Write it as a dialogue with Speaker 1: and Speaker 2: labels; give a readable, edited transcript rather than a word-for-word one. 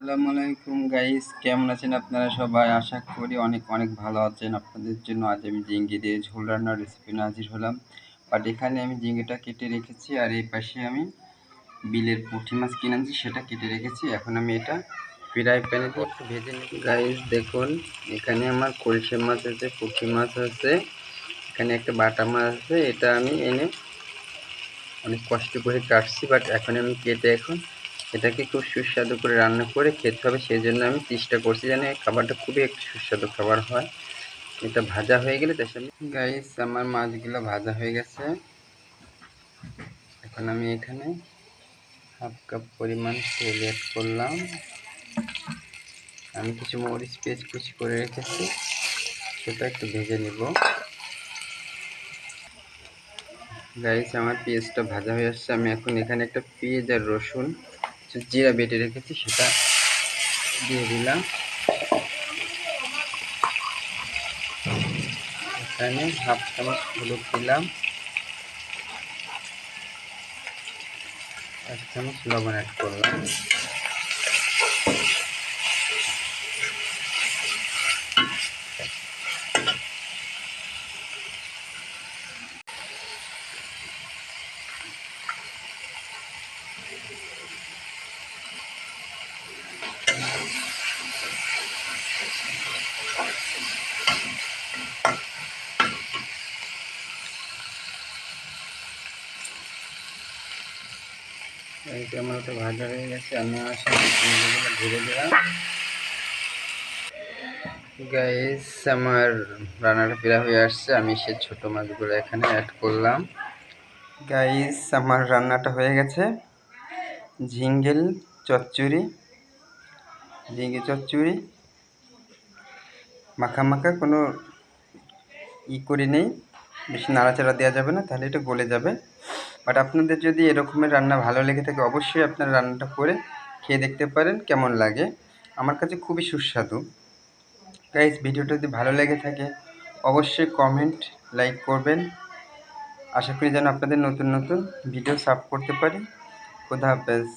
Speaker 1: আসসালামু আলাইকুম গাইস, কেমন আছেন আপনারা সবাই? আশা করি অনেক অনেক ভালো আছেন। আপনাদের জন্য আজ আমি ঝিঙ্গি দিয়ে ঝোল রান্নার রেসিপি নিয়ে হাজির হলাম। বাট এখানে আমি ঝিঙ্গিটা কেটে রেখেছি, আর এই পাশে আমি বিলের পুঁটি মাছ কিনে আনছি, সেটা কেটে রেখেছি। এখন আমি এটা ফ্রাই প্যানে দিয়ে একটু ভেজে নিই। গাইস দেখুন, এখানে আমার কলসে মাছ আছে, পুঁটি মাছ আছে, এখানে একটা বাটা মাছ আছে। এটা আমি এনে অনেক কষ্ট করে কাটছি, বাট এখন আমি কেটে এটাকে খুব সুস্বাদু করে রান্না করে খেতে হবে। সেই জন্য আমি চেষ্টা করছি যেন এই খাবারটা খুবই একটা সুস্বাদু খাবার হয়। এটা ভাজা হয়ে গেলে তার সাথে গাইস আমার মাছগুলো ভাজা হয়ে গেছে। এখন আমি এখানে হাফ কাপ পরিমাণ তেল অ্যাড করলাম। আমি কিছু মরিচ পেস্ট কুচি করে রেখেছি, সেটা একটু ভেজে নিব। গাইস আমার পেঁয়াজটা ভাজা হয়ে আসছে। আমি এখন এখানে একটা পেঁয়াজ আর রসুন জিরা বেটে রেখেছি, সেটা দিয়ে দিলাম। এখানে হাফ চামচ হলুদ দিলাম, 1 চামচ লবণ অ্যাড করলাম। এই যে আমার ওটা ভাজা হয়ে গেছে, আমি আমার সাথে ধরে দিলাম। গাইস আমার রান্নাটা প্রায় হয়ে আসছে, আমি সেই ছোটো মাছগুলো এখানে অ্যাড করলাম। গাইস আমার রান্নাটা হয়ে গেছে। ঝিঙ্গেল চচ্চড়ি, ঝিঙ্গে চচ্চড়ি মাখা মাখা, কোনো করি নেই, বেশি নাড়াচাড়া দেওয়া যাবে না, তাহলে এটা গলে যাবে। বাট আপনাদের যদি এরকমের রান্না ভালো লেগে থাকে, অবশ্যই আপনারা রান্নাটা করে খেয়ে দেখতে পারেন কেমন লাগে। আমার কাছে খুবই সুস্বাদু। গাইস ভিডিওটা যদি ভালো লেগে থাকে অবশ্যই কমেন্ট লাইক করবেন। আশা করি যেন আপনাদের নতুন নতুন ভিডিও সার্ভ করতে পারি। খোদা হাফেজ।